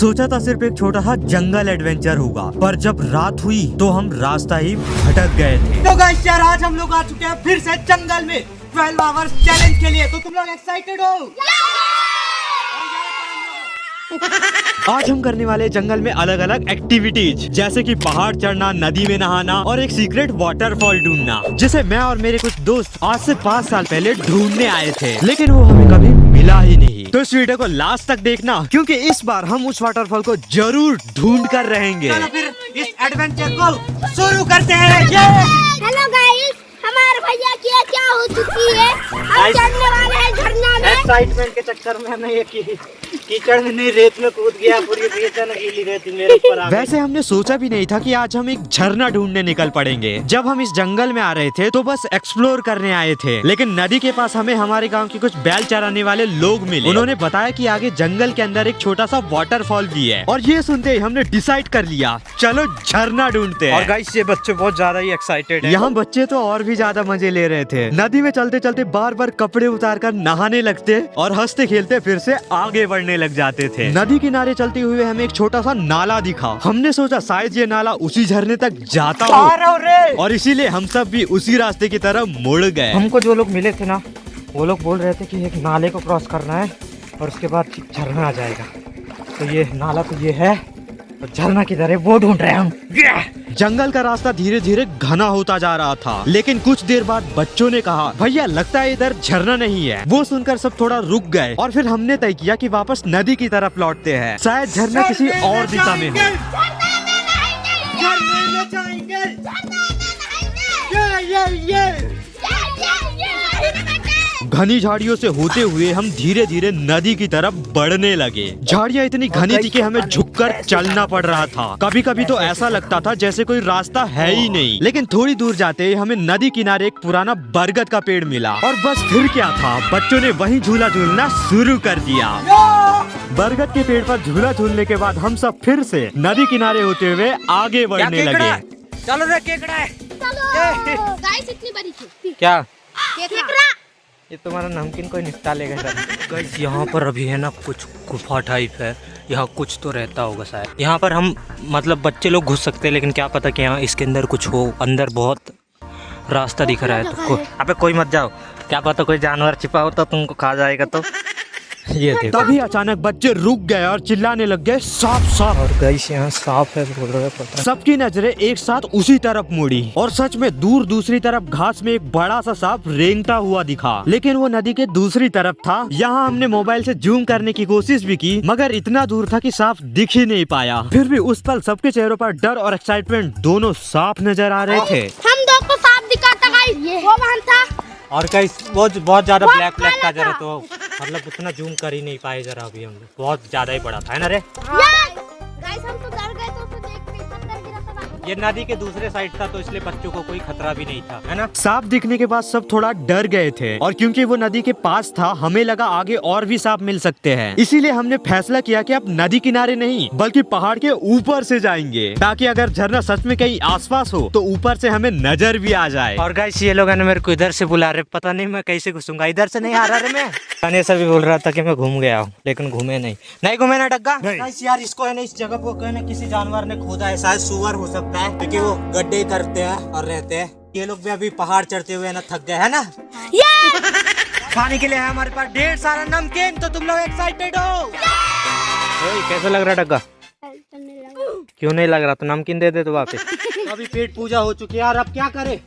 सोचा था सिर्फ एक छोटा सा जंगल एडवेंचर होगा, पर जब रात हुई तो हम रास्ता ही भटक गए थे। तो गाइस यार आज हम लोग आ चुके हैं फिर से जंगल में 12 आवर्स चैलेंज के लिए। तो तुम लोग एक्साइटेड हो? आज हम करने वाले जंगल में अलग अलग एक्टिविटीज, जैसे कि पहाड़ चढ़ना, नदी में नहाना और एक सीक्रेट वाटरफॉल ढूंढना, जिसे मैं और मेरे कुछ दोस्त आज से 5 साल पहले ढूंढने आए थे, लेकिन वो हमें कभी मिला ही नहीं। तो इस वीडियो को लास्ट तक देखना, क्योंकि इस बार हम उस वाटरफॉल को जरूर ढूंढ कर रहेंगे। चलो फिर इस एडवेंचर को शुरू करते हैं। हेलो गाइस, हमारे भैया की क्या हो चुकी है? हम चढ़ने वाले हैं झरना में। एक्साइटमेंट के चक्कर में हमें ये कीचड़ में नहीं, रेत में कूद गया, पूरी रेत गीली रहती मेरे ऊपर आ गई। वैसे हमने सोचा भी नहीं था कि आज हम एक झरना ढूंढने निकल पड़ेंगे। जब हम इस जंगल में आ रहे थे तो बस एक्सप्लोर करने आए थे, लेकिन नदी के पास हमें हमारे गांव के कुछ बैल चराने वाले लोग मिले। उन्होंने बताया कि आगे जंगल के अंदर एक छोटा सा वाटरफॉल भी है, और ये सुनते ही हमने डिसाइड कर लिया, चलो झरना ढूंढते हैं। और गाइस ये बच्चे बहुत ज्यादा ही एक्साइटेड हैं। यहाँ बच्चे तो और भी ज्यादा मजे ले रहे थे। नदी में चलते चलते बार बार कपड़े उतार कर नहाने लगते और हंसते खेलते फिर से आगे बढ़ने लग जाते थे। नदी किनारे चलते हुए हमें एक छोटा सा नाला दिखा। हमने सोचा शायद ये नाला उसी झरने तक जाता हो, और इसीलिए हम सब भी उसी रास्ते की तरफ मुड़ गए। हमको जो लोग मिले थे ना, वो लोग बोल रहे थे कि एक नाले को क्रॉस करना है और उसके बाद झरना आ जाएगा। तो ये नाला तो ये है, और झरना किधर है वो ढूंढ रहे हैं हम। जंगल का रास्ता धीरे धीरे घना होता जा रहा था, लेकिन कुछ देर बाद बच्चों ने कहा, भैया लगता है इधर झरना नहीं है। वो सुनकर सब थोड़ा रुक गए, और फिर हमने तय किया कि वापस नदी की तरफ लौटते हैं, शायद झरना किसी और दिशा में हो। घनी झाड़ियों से होते हुए हम धीरे धीरे नदी की तरफ बढ़ने लगे। झाड़ियाँ इतनी घनी थी कि हमें झुककर चलना पड़ रहा था। कभी कभी तो ऐसा लगता था जैसे कोई रास्ता है ही नहीं। लेकिन थोड़ी दूर जाते ही हमें नदी किनारे एक पुराना बरगद का पेड़ मिला, और बस फिर क्या था, बच्चों ने वहीं झूला झूलना शुरू कर दिया। बरगद के पेड़ पर झूला झूलने के बाद हम सब फिर से नदी किनारे होते हुए आगे बढ़ने लगे। चलो रे केकड़ा है। गाइस इतनी बड़ी थी। क्या केकड़ा। ये तुम्हारा नमकीन कोई निपटा लेगा गाइस। यहाँ पर अभी है ना कुछ गुफा टाइप है, यहाँ कुछ तो रहता होगा शायद। यहाँ पर हम मतलब बच्चे लोग घुस सकते हैं, लेकिन क्या पता कि यहाँ इसके अंदर कुछ हो। अंदर बहुत रास्ता दिख रहा है, तो अबे कोई मत जाओ, क्या पता कोई जानवर छिपा हो तो तुमको खा जाएगा। तो ये देखो। तभी अचानक बच्चे रुक गए और चिल्लाने लग गए, सांप सांप। और गाइस यहाँ सांप है बोल रहे हैं, पता। सबकी नजरें एक साथ उसी तरफ मुड़ी, और सच में दूर दूसरी तरफ घास में एक बड़ा सा सांप रेंगता हुआ दिखा, लेकिन वो नदी के दूसरी तरफ था। यहाँ हमने मोबाइल से जूम करने की कोशिश भी की, मगर इतना दूर था कि सांप दिख ही नहीं पाया। फिर भी उस पल सबके चेहरों पर डर और एक्साइटमेंट दोनों साफ नजर आ रहे थे। हम दो को सांप दिखा था गाइस, वो वहां था। और गाइस बहुत ज्यादा ब्लैक था जरा, तो मतलब उतना जूम कर ही नहीं पाए जरा। अभी हम बहुत ज्यादा ही बड़ा था, है ना रे? गाइस हम तो डर गए, तो उसको देख के अंदर गिरा था। ये नदी के दूसरे साइड था, तो इसलिए बच्चों को कोई खतरा भी नहीं था, है ना? सांप दिखने के बाद सब थोड़ा डर गए थे, और क्योंकि वो नदी के पास था हमें लगा आगे और भी सांप मिल सकते हैं। इसीलिए हमने फैसला किया कि अब नदी किनारे नहीं बल्कि पहाड़ के ऊपर से जाएंगे, ताकि अगर झरना सच में कहीं आसपास हो तो ऊपर से हमें नजर भी आ जाए। और गाइस ये लोग है ना मेरे को इधर से बुला रहे, पता नहीं मैं कैसे घुसूंगा। इधर से नहीं आ रहा रे मैं। गणेश भी बोल रहा था कि मैं घूम गया हूँ, लेकिन घूमे नहीं घूमे ना डग्गा। गाइस यार इसको है ना, इस जगह को है ना किसी जानवर ने खोदा है, शायद सुअर हो सकता है, क्योंकि वो गड्ढे करते हैं और रहते हैं। ये लोग भी अभी पहाड़ चढ़ते हुए ना थक गए, है ना? खाने के लिए है हमारे पास ढेर सारा नमकीन। तो तुम लोग एक्साइटेड हो? कैसा लग रहा है डग्गा? क्यों नहीं लग रहा? तो नमकीन दे दे तो वापस। अभी पेट पूजा हो चुकी है यार, अब क्या करे?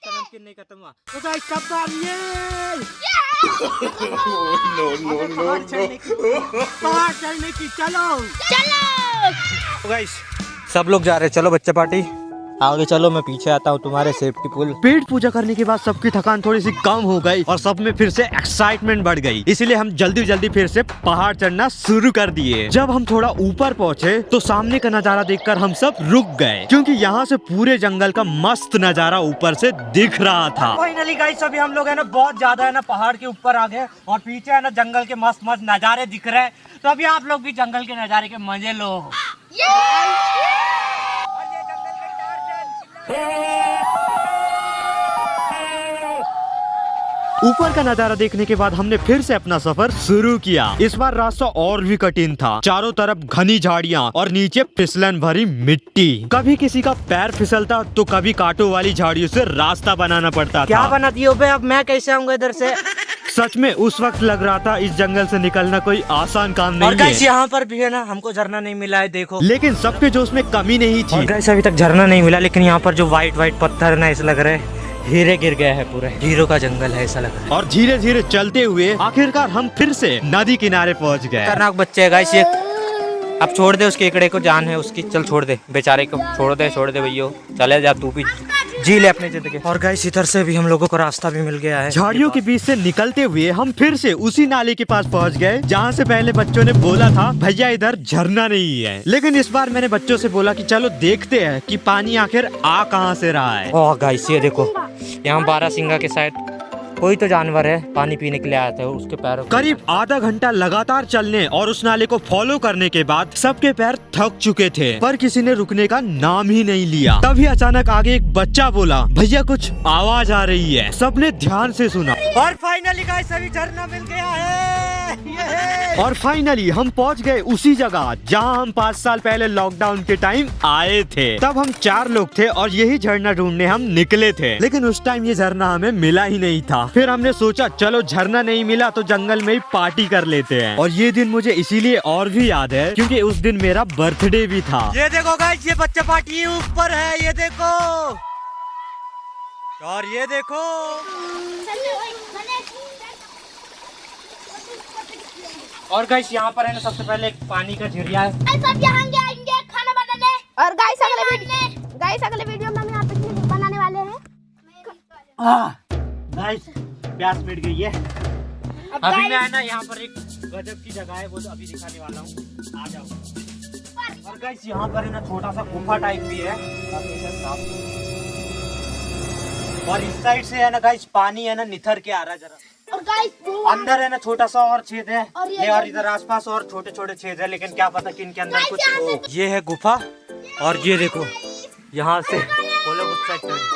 नमकीन नहीं खत्म हुआ तो गाइस सब पहाड़ चढ़ने की चलो। तो गाइस सब लोग जा रहे हैं, चलो बच्चा पार्टी आगे चलो, मैं पीछे आता हूँ तुम्हारे सेफ्टी पुल। पेट पूजा करने के बाद सबकी थकान थोड़ी सी कम हो गई और सब में फिर से एक्साइटमेंट बढ़ गई, इसलिए हम जल्दी जल्दी फिर से पहाड़ चढ़ना शुरू कर दिए। जब हम थोड़ा ऊपर पहुँचे तो सामने का नजारा देखकर हम सब रुक गए, क्योंकि यहाँ से पूरे जंगल का मस्त नजारा ऊपर से दिख रहा था। फाइनली गाइस अभी हम लोग है ना बहुत ज्यादा है ना पहाड़ के ऊपर आ गए, और पीछे है ना जंगल के मस्त मस्त नजारे दिख रहे हैं। तो अभी आप लोग भी जंगल के नजारे के मजे लो। ऊपर का नजारा देखने के बाद हमने फिर से अपना सफर शुरू किया। इस बार रास्ता और भी कठिन था। चारों तरफ घनी झाड़ियाँ और नीचे फिसलन भरी मिट्टी। कभी किसी का पैर फिसलता तो कभी कांटों वाली झाड़ियों से रास्ता बनाना पड़ता क्या था। बना दियो बे, अब मैं कैसे आऊंगा इधर से? सच में उस वक्त लग रहा था इस जंगल से निकलना कोई आसान काम और नहीं गाइस है। यहाँ पर भी है ना, हमको झरना नहीं मिला है, देखो। लेकिन सबके जोश में कमी नहीं और थी। गाइस अभी तक झरना नहीं मिला, लेकिन यहाँ पर जो व्हाइट व्हाइट पत्थर है ना, ऐसा लग रहा है हीरे गिर गया है, पूरे हीरो का जंगल है ऐसा लग रहा है। और धीरे धीरे चलते हुए आखिरकार हम फिर से नदी किनारे पहुंच गए। खतरनाक बच्चे है गाइस ये। अब छोड़ दे उसके एकड़े को, जान है उसकी, चल छोड़ दे बेचारे को, छोड़ दे भैया, चले जा तू भी, जी ले अपनी जिंदगी। और गाइस इधर से भी हम लोगों को रास्ता भी मिल गया है। झाड़ियों के बीच से निकलते हुए हम फिर से उसी नाले के पास पहुंच गए जहां से पहले बच्चों ने बोला था भैया इधर झरना नहीं है। लेकिन इस बार मैंने बच्चों से बोला कि चलो देखते हैं कि पानी आखिर आ कहां से रहा है। ओह गाइस ये देखो, यहाँ बारहसिंगा के साइड कोई तो जानवर है, पानी पीने के लिए आया था, उसके पैरों करीब आधा घंटा लगातार चलने और उस नाले को फॉलो करने के बाद सबके पैर थक चुके थे, पर किसी ने रुकने का नाम ही नहीं लिया। तभी अचानक आगे एक बच्चा बोला भैया कुछ आवाज आ रही है। सबने ध्यान से सुना और फाइनली गाइस अभी झरना मिल गया है। और फाइनली हम पहुंच गए उसी जगह जहां हम 5 साल पहले लॉकडाउन के टाइम आए थे। तब हम 4 लोग थे और यही झरना ढूंढने हम निकले थे, लेकिन उस टाइम ये झरना हमें मिला ही नहीं था। फिर हमने सोचा चलो झरना नहीं मिला तो जंगल में ही पार्टी कर लेते हैं। और ये दिन मुझे इसीलिए और भी याद है क्योंकि उस दिन मेरा बर्थडे भी था। ये देखो गाइस, ये बच्चा पार्टी ऊपर है, ये देखो, और ये देखो। और गाइस यहाँ पर है ना, सबसे पहले एक पानी का झिरिया है। सब यहाँ आएंगे खाना बनाने। और गाइस अगले वीडियो में हम यहाँ पिकनिक बनाने वाले हैं। गाइस प्यास मिट गई है। अभी मैं है ना यहाँ पर एक गजब की जगह है, वो तो अभी दिखाने वाला हूँ, आ जाओ। और गाइस यहाँ पर है ना छोटा सा गुफा टाइप भी है, और इस साइड से है ना गाइस पानी है ना निथर के आ रहा है जरा। और गाइस अंदर है ना छोटा सा और छेद है, और ये ये और इधर आसपास और छोटे छोटे छेद है, लेकिन क्या पता किन के अंदर कुछ हो। ये है गुफा, और ये देखो यहाँ से वो लोग उस साइड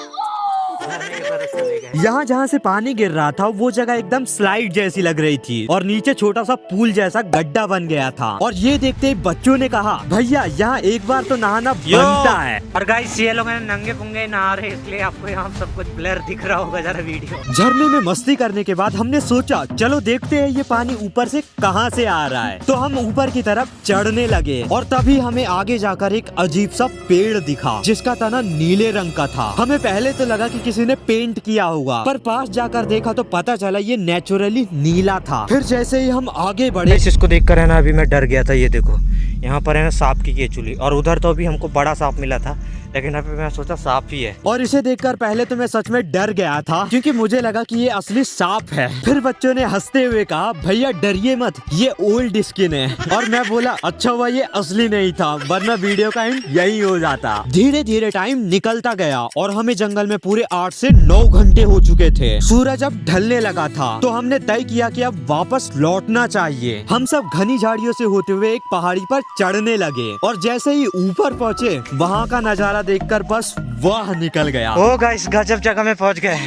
झरने की तरफ चले गए। यहाँ जहाँ से पानी गिर रहा था वो जगह एकदम स्लाइड जैसी लग रही थी और नीचे छोटा सा पूल जैसा गड्ढा बन गया था। और ये देखते ही बच्चों ने कहा भैया यहाँ एक बार तो नहाना बनता है। और गाइस ये लोग हैं नंगे पुंगे नहा रहे, इसलिए आपको यहाँ सब कुछ ब्लर दिख रहा होगा जरा वीडियो। झरने में मस्ती करने के बाद हमने सोचा चलो देखते हैं ये पानी ऊपर से कहाँ से आ रहा है। तो हम ऊपर की तरफ चढ़ने लगे और तभी हमें आगे जाकर एक अजीब सा पेड़ दिखा जिसका तना नीले रंग का था। हमें पहले तो लगा कि किसी ने पेंट किया होगा, पर पास जाकर देखा तो पता चला ये नेचुरली नीला था। फिर जैसे ही हम आगे बढ़े, इसको देखकर है ना अभी मैं डर गया था। ये देखो यहाँ पर है ना सांप की केचुली, और उधर तो अभी हमको बड़ा सांप मिला था, लेकिन अभी मैं सोचा सांप ही है। और इसे देखकर पहले तो मैं सच में डर गया था क्योंकि मुझे लगा कि ये असली सांप है। फिर बच्चों ने हंसते हुए कहा भैया डरिए मत, ये ओल्ड स्किन है। और मैं बोला अच्छा हुआ ये असली नहीं था, वरना वीडियो का एंड यही हो जाता। धीरे धीरे टाइम निकलता गया और हमें जंगल में पूरे 8 से 9 घंटे हो चुके थे। सूरज अब ढलने लगा था तो हमने तय किया कि अब वापस लौटना चाहिए। हम सब घनी झाड़ियों से होते हुए एक पहाड़ी पर चढ़ने लगे और जैसे ही ऊपर पहुँचे वहाँ का नजारा देखकर बस वाह निकल गया। ओ गाइस गजब जगह में पहुंच गए।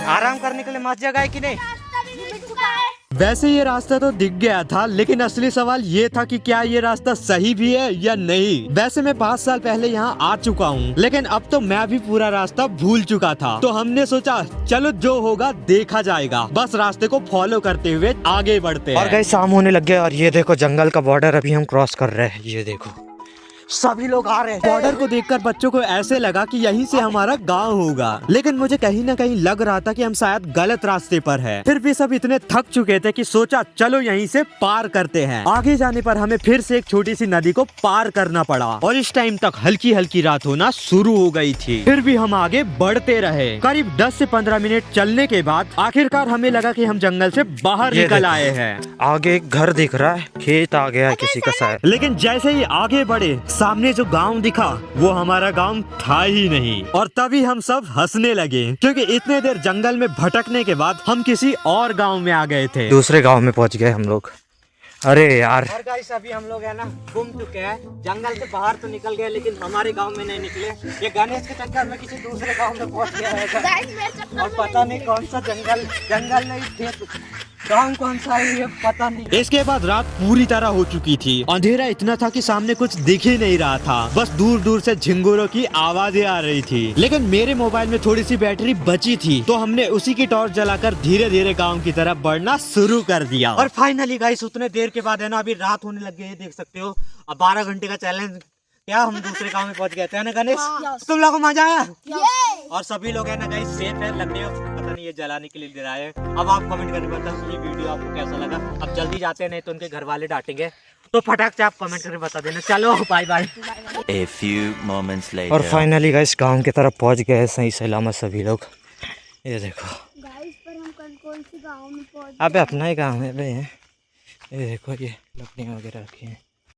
आराम करने के लिए मस्त जगह है कि नहीं? वैसे ये रास्ता तो दिख गया था, लेकिन असली सवाल ये था कि क्या ये रास्ता सही भी है या नहीं। वैसे मैं 5 साल पहले यहाँ आ चुका हूँ, लेकिन अब तो मैं भी पूरा रास्ता भूल चुका था। तो हमने सोचा चलो जो होगा देखा जाएगा, बस रास्ते को फॉलो करते हुए आगे बढ़ते हैं। और गाइस शाम होने लग गया और ये देखो जंगल का बॉर्डर अभी हम क्रॉस कर रहे हैं। ये देखो सभी लोग आ रहे हैं। बॉर्डर को देखकर बच्चों को ऐसे लगा कि यहीं से हमारा गांव होगा, लेकिन मुझे कहीं ना कहीं लग रहा था कि हम शायद गलत रास्ते पर हैं। फिर भी सब इतने थक चुके थे कि सोचा चलो यहीं से पार करते हैं। आगे जाने पर हमें फिर से एक छोटी सी नदी को पार करना पड़ा और इस टाइम तक हल्की हल्की रात होना शुरू हो गई थी। फिर भी हम आगे बढ़ते रहे। करीब 10 से 15 मिनट चलने के बाद आखिरकार हमें लगा कि हम जंगल से बाहर निकल आए हैं। आगे एक घर दिख रहा है, खेत आ गया है किसी का शायद। लेकिन जैसे ही आगे बढ़े सामने जो गांव दिखा वो हमारा गांव था ही नहीं। और तभी हम सब हंसने लगे क्योंकि इतने देर जंगल में भटकने के बाद हम किसी और गांव में आ गए थे। दूसरे गांव में पहुंच गए हम लोग। अरे यार। और गाइस अभी हम लोग है ना घूम चुके हैं, जंगल से बाहर तो निकल गए लेकिन हमारे गांव में नहीं निकले। ये गणेश के चक्कर में किसी दूसरे गांव में पहुंच गया है गाइस मेरे चक्कर और पता नहीं कौन सा जंगल नहीं खेत गाँव कौन सा है ये पता नहीं। इसके बाद रात पूरी तरह हो चुकी थी। अंधेरा इतना था कि सामने कुछ दिख ही नहीं रहा था, बस दूर दूर से झिंगुरों की आवाजें आ रही थी। लेकिन मेरे मोबाइल में थोड़ी सी बैटरी बची थी तो हमने उसी की टॉर्च जलाकर धीरे धीरे गाँव की तरफ बढ़ना शुरू कर दिया। और फाइनली गाइस उतने देर के बाद है ना अभी रात होने लग गई है, देख सकते हो। अब 12 घंटे का चैलेंज क्या हम दूसरे गांव में पहुंच गए थे ना गणेश। तुम लोगों को मजा आया और सभी लोग है ना गाइस सेफ है लगने पता नहीं ये जलाने के लिए दे रहा है। अब आप कमेंट करके बताओ ये वीडियो आपको कैसा लगा। अब जल्दी जाते हैं नहीं तो उनके घर वाले डांटेंगे, तो फटाक से आप कमेंट करके बता देना। चलो bye bye. A few moments later. और फाइनली गाइस गांव की तरफ पहुंच गए सही सलामत सभी लोग। ये देखो गाइस पर हम कौन सी गांव में पहुंच अबे अपना ही गाँव है भाई। ये देखो ये लकड़ियाँ वगैरह रखी हैं।